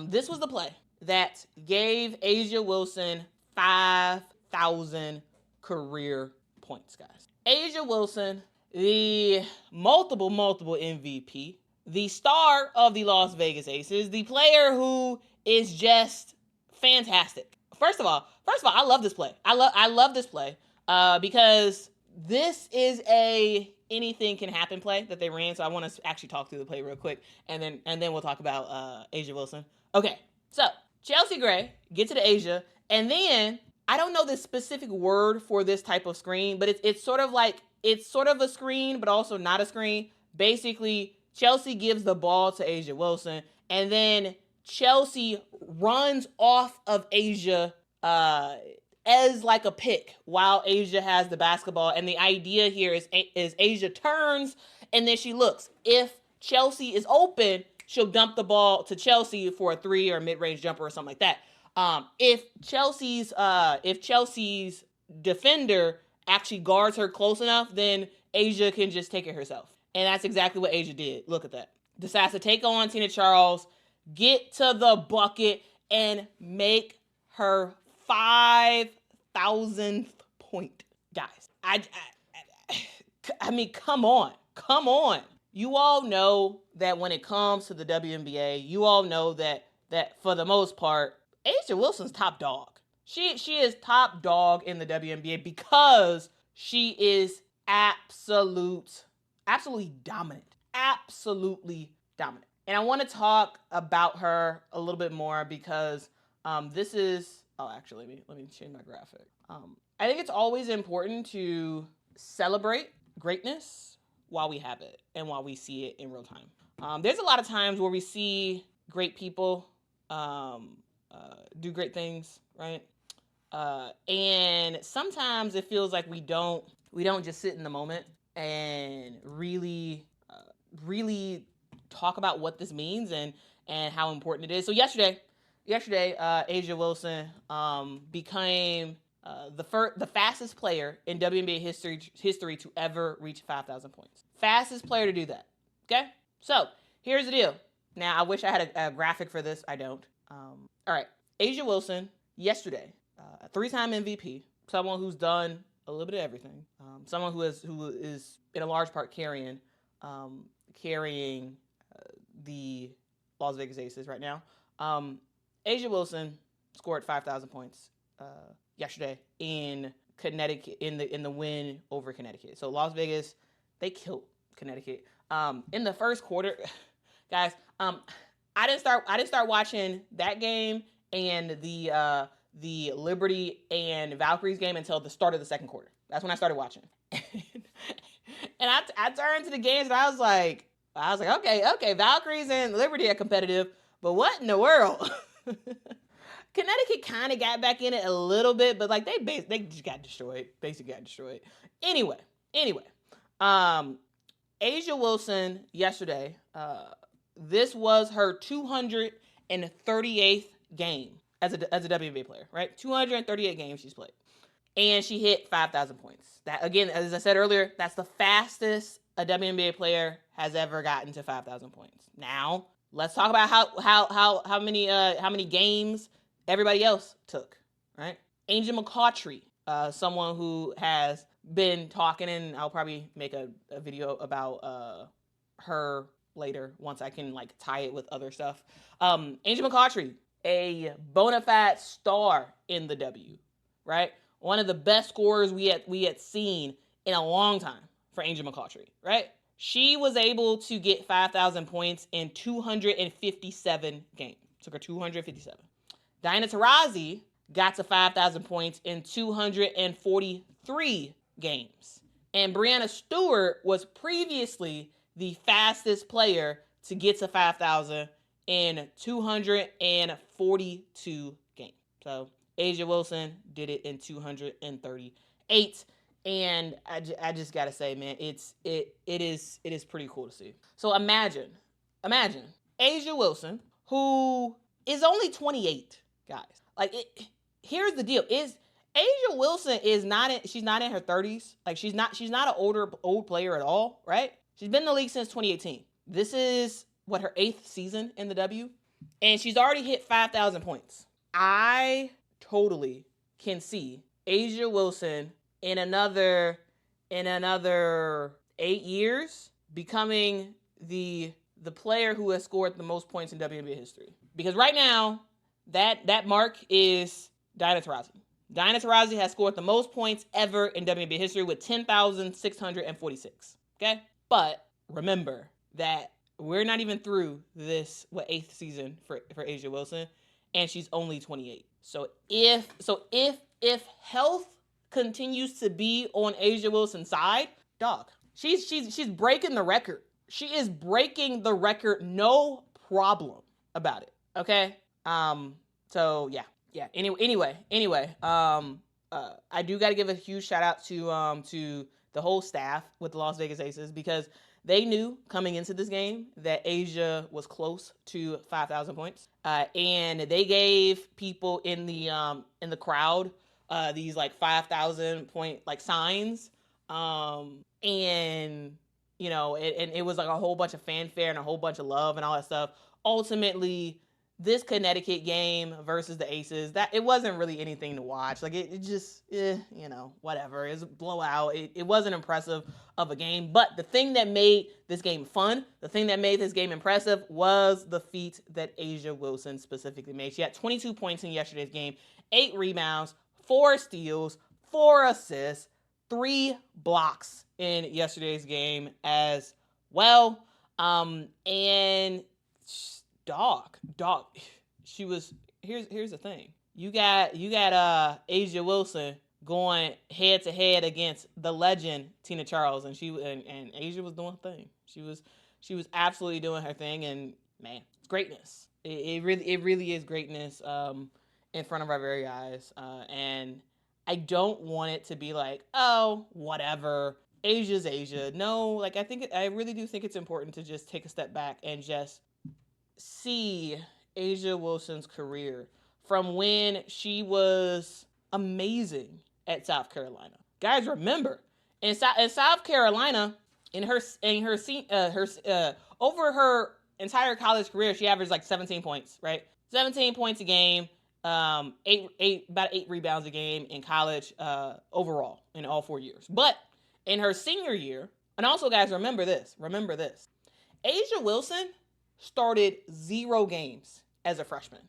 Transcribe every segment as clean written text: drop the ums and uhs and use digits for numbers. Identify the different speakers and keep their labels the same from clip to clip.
Speaker 1: This was the play that gave A'ja Wilson 5,000 career points, guys. A'ja Wilson, the multiple MVP, the star of the Las Vegas Aces, the player who is just fantastic. First of all, I love this play. I love this play because this is a anything can happen play that they ran. So I want to actually talk through the play real quick, and then we'll talk about A'ja Wilson. Okay, so Chelsea Gray get to the A'ja, and then I don't know the specific word for this type of screen, but it's sort of a screen, but also not a screen. Basically, Chelsea gives the ball to A'ja Wilson, and then Chelsea runs off of A'ja as like a pick while A'ja has the basketball. And the idea here is A'ja turns and then she looks. If Chelsea is open, she'll dump the ball to Chelsea for a 3 or a mid-range jumper or something like that. If Chelsea's defender actually guards her close enough, then A'ja can just take it herself. And that's exactly what A'ja did. Look at that. Decides to take on Tina Charles, get to the bucket, and make her 5,000th point. Guys, I mean, come on. You all know that when it comes to the WNBA, you all know that for the most part, A'ja Wilson's top dog. She is top dog in the WNBA because she is absolutely dominant. Absolutely dominant. And I want to talk about her a little bit more because this is... Oh, actually, let me change my graphic. I think it's always important to celebrate greatness while we have it and while we see it in real time. There's a lot of times where we see great people do great things, right? And sometimes it feels like we don't just sit in the moment and really talk about what this means and how important it is. So yesterday, A'ja Wilson became the fastest player in WNBA history to ever reach 5,000 points. Fastest player to do that. Okay? So, here's the deal. Now, I wish I had a graphic for this. I don't. All right. A'ja Wilson, yesterday, a 3-time MVP, someone who's done a little bit of everything, someone who is in a large part carrying the Las Vegas Aces right now. A'ja Wilson scored 5,000 points yesterday in Connecticut in the win over Connecticut. So Las Vegas, they killed Connecticut. In the first quarter, guys, I didn't start watching that game and the Liberty and Valkyries game until the start of the second quarter. That's when I started watching. And I turned to the games and I was like, okay, Valkyries and Liberty are competitive, but what in the world? Connecticut kind of got back in it a little bit, but like they just got destroyed. Basically got destroyed. Anyway, A'ja Wilson yesterday, this was her 238th game as a WNBA player, right? 238 games she's played. And she hit 5,000 points. That, again, as I said earlier, that's the fastest a WNBA player has ever gotten to 5,000 points. Now, let's talk about how many games everybody else took, right? Angel McCoughtry, someone who has been talking, and I'll probably make a video about her later once I can like tie it with other stuff. Angel McCoughtry, a bona fide star in the W, right? One of the best scorers we had seen in a long time for Angel McCoughtry, right? She was able to get 5,000 points in 257 games. Took her 257. Diana Taurasi got to 5,000 points in 243 games. And Breanna Stewart was previously the fastest player to get to 5,000 in 242 games. So A'ja Wilson did it in 238. And I just gotta say, man, it is pretty cool to see. So imagine A'ja Wilson, who is only 28, guys. Like, here's the deal: is A'ja Wilson she's not in her 30s. Like, she's not an old player at all, right? She's been in the league since 2018. This is her 8th season in the W. And she's already hit 5,000 points. I totally can see A'ja Wilson in another 8 years becoming the player who has scored the most points in WNBA history. Because right now, that mark is Diana Taurasi. Diana Taurasi has scored the most points ever in WNBA history with 10,646. Okay? But remember that we're not even through this, 8th season for A'ja Wilson, and she's only 28. So if health continues to be on A'ja Wilson's side, dog, she's breaking the record. She is breaking the record, no problem about it. Okay? So yeah. Anyway, I do got to give a huge shout out to the whole staff with the Las Vegas Aces, because they knew coming into this game that A'ja was close to 5,000 points, and they gave people in the crowd these like 5,000 point like signs, and you know, and it was like a whole bunch of fanfare and a whole bunch of love and all that stuff. Ultimately, this Connecticut game versus the Aces, that it wasn't really anything to watch. Like it just, you know, whatever. It was a blowout. It wasn't impressive of a game. But the thing that made this game fun, the thing that made this game impressive, was the feat that A'ja Wilson specifically made. She had 22 points in yesterday's game, 8 rebounds, 4 steals, 4 assists, 3 blocks in yesterday's game as well. And dog, she was, here's the thing. You got A'ja Wilson going head to head against the legend Tina Charles, and A'ja was doing her thing. She was absolutely doing her thing, and man, it's greatness. It really is greatness in front of our very eyes. And I don't want it to be like, oh, whatever, A'ja's A'ja. No, like I really do think it's important to just take a step back and just see A'ja Wilson's career from when she was amazing at South Carolina. Guys, remember, in South Carolina, over her entire college career, she averaged like 17 points, right? 17 points a game, about 8 rebounds a game in college overall in all 4 years. But in her senior year, and also guys, remember this, A'ja Wilson started 0 games as a freshman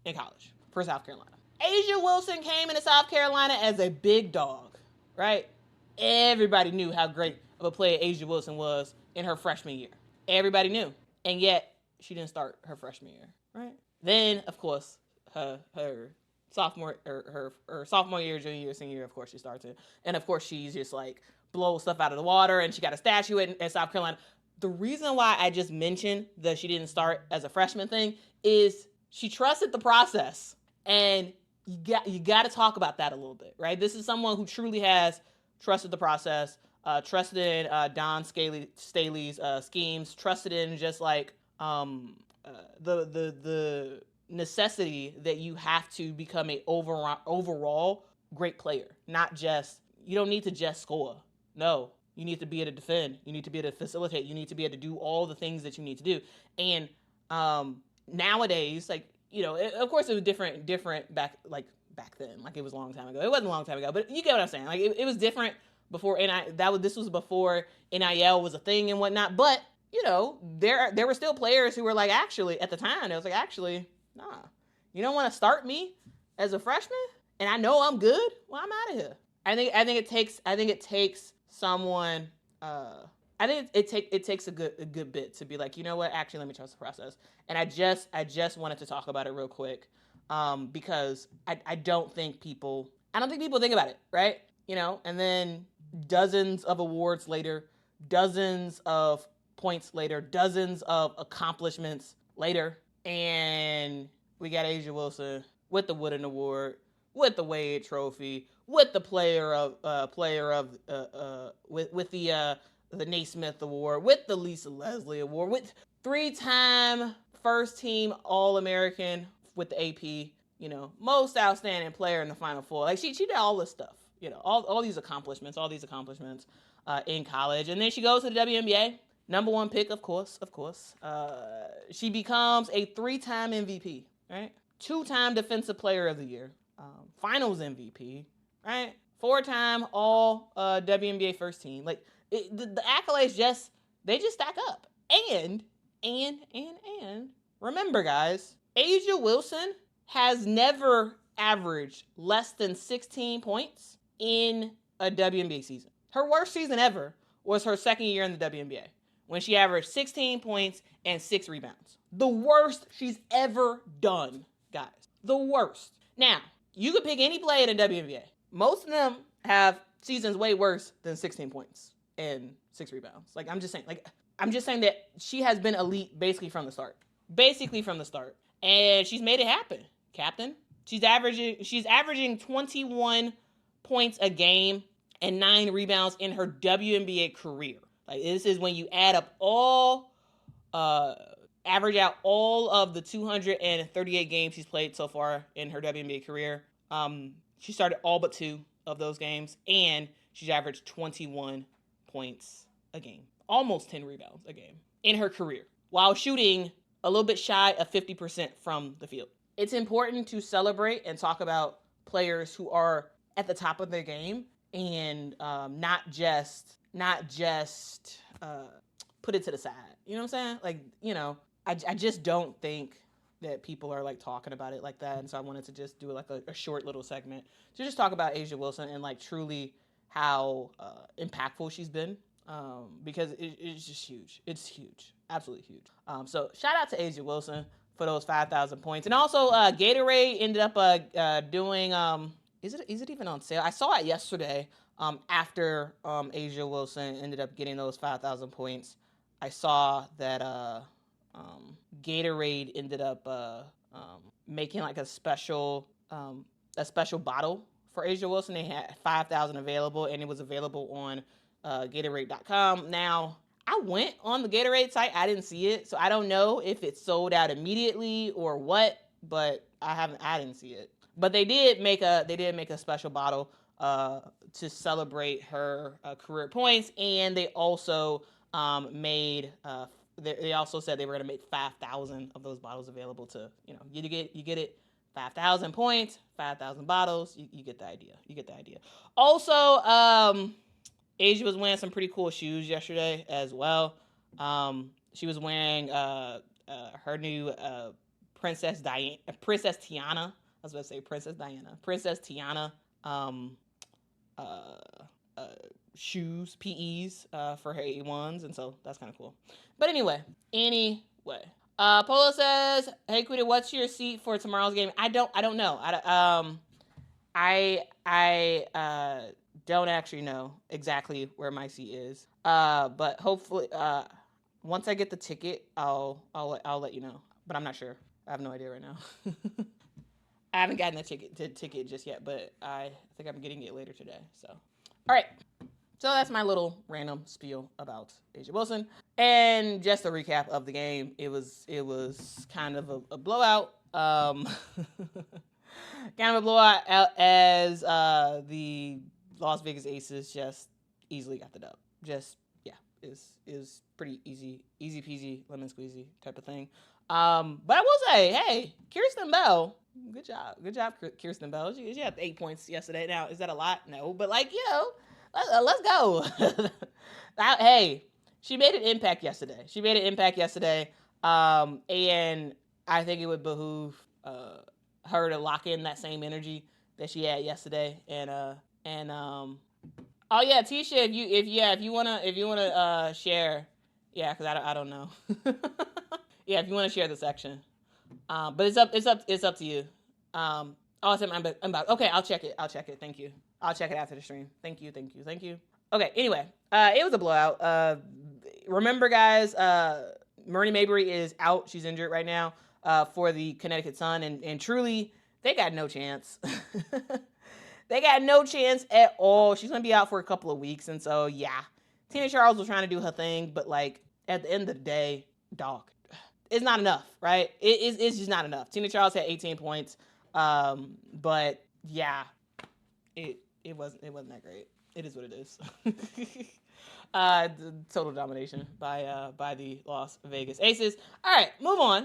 Speaker 1: in college for South Carolina. A'ja Wilson came into South Carolina as a big dog, right? Everybody knew how great of a player A'ja Wilson was in her freshman year. Everybody knew. And yet, she didn't start her freshman year, right? Then, of course, her sophomore year, junior year, senior year, of course, she starts it. And of course, she's just like blows stuff out of the water, and she got a statue at South Carolina. The reason why I just mentioned that she didn't start as a freshman thing is she trusted the process. And you got to talk about that a little bit, right? This is someone who truly has trusted the process, trusted in Don Staley's schemes, trusted in just like the necessity that you have to become a overall great player. Not just, you don't need to just score. No. You need to be able to defend. You need to be able to facilitate. You need to be able to do all the things that you need to do. And nowadays, like, you know, of course it was different back then. Like it was a long time ago. It wasn't a long time ago, but you get what I'm saying. Like it was different before this was before NIL was a thing and whatnot. But you know, there were still players who were like, actually at the time, it was like, actually, nah, you don't want to start me as a freshman, and I know I'm good. Well, I'm out of here. I think it takes someone. I think it takes a good bit to be like, you know what? Actually, let me trust the process. And I just wanted to talk about it real quick, because I don't think people think about it, right? You know, and then dozens of awards later, dozens of points later, dozens of accomplishments later, and we got A'ja Wilson with the Wooden Award, with the Wade Trophy, with the with the Naismith Award, with the Lisa Leslie Award, with 3-time first team All-American with the AP, you know, most outstanding player in the Final Four. Like she did all this stuff, you know, all these accomplishments in college. And then she goes to the WNBA Number one pick, of course. She becomes a 3-time MVP, right? 2-time Defensive Player of the Year, Finals MVP, right? 4-time All WNBA First Team. Like the accolades just stack up. And remember, guys, A'ja Wilson has never averaged less than 16 points in a WNBA season. Her worst season ever was her second year in the WNBA, when she averaged 16 points and 6 rebounds. The worst she's ever done, guys. The worst. Now, you could pick any player in the WNBA. Most of them have seasons way worse than 16 points and 6 rebounds. I'm just saying that she has been elite basically from the start. And she's made it happen, Captain. She's averaging 21 points a game and 9 rebounds in her WNBA career. This is when you add up average out all of the 238 games she's played so far in her WNBA career. She started all but 2 of those games, and she's averaged 21 points a game, almost 10 rebounds a game in her career, while shooting a little bit shy of 50% from the field. It's important to celebrate and talk about players who are at the top of their game, and not just put it to the side. You know what I'm saying? I just don't think that people are talking about it like that. And so I wanted to just do a short little segment to just talk about A'ja Wilson and truly how impactful she's been. Because it's just huge. It's huge. Absolutely huge. So shout out to A'ja Wilson for those 5,000 points. And also Gatorade ended up doing, is it even on sale? I saw it yesterday after A'ja Wilson ended up getting those 5,000 points. I saw that Gatorade ended up making a special bottle for A'ja Wilson. They had 5,000 available, and it was available on Gatorade.com. Now, I went on the Gatorade site. I didn't see it, so I don't know if it sold out immediately or what. But I didn't see it. But they did make a special bottle to celebrate her career points, and they also they also said they were going to make 5,000 of those bottles available to, you get it, 5,000 points, 5,000 bottles. You get the idea. Also, A'ja was wearing some pretty cool shoes yesterday as well. She was wearing her new Princess Tiana. I was about to say Princess Diana. Princess Tiana shoes, PEs for her A1s, and so that's kind of cool. But anyway. Polo says, "Hey Quita, what's your seat for tomorrow's game?" I don't know. I don't actually know exactly where my seat is. But hopefully, once I get the ticket, I'll let you know. But I'm not sure. I have no idea right now. I haven't gotten the ticket just yet, but I think I'm getting it later today. So, all right. So that's my little random spiel about A'ja Wilson. And just a recap of the game, it was kind of a blowout. Kind of a blowout as the Las Vegas Aces just easily got the dub. Is pretty easy peasy, lemon squeezy type of thing. But I will say, hey, Kirsten Bell, good job, Kirsten Bell. She had 8 points yesterday. Now, is that a lot? No, but let's go. Hey, she made an impact yesterday. And I think it would behoove her to lock in that same energy that she had yesterday. Oh yeah, Tisha, if you wanna share, yeah, because I don't know. Yeah, if you want to share the section, but it's up to you. Awesome, I'm about. Okay, I'll check it. Thank you. I'll check it after the stream. Thank you. Okay, anyway, it was a blowout. Remember, guys, Marie Mabry is out. She's injured right now for the Connecticut Sun, and truly, they got no chance. They got no chance at all. She's going to be out for a couple of weeks, and so, yeah. Tina Charles was trying to do her thing, but, at the end of the day, dog, it's not enough, right? It's just not enough. Tina Charles had 18 points, but, yeah, it wasn't that great. It is what it is. Total domination by the Las Vegas Aces. All right, move on.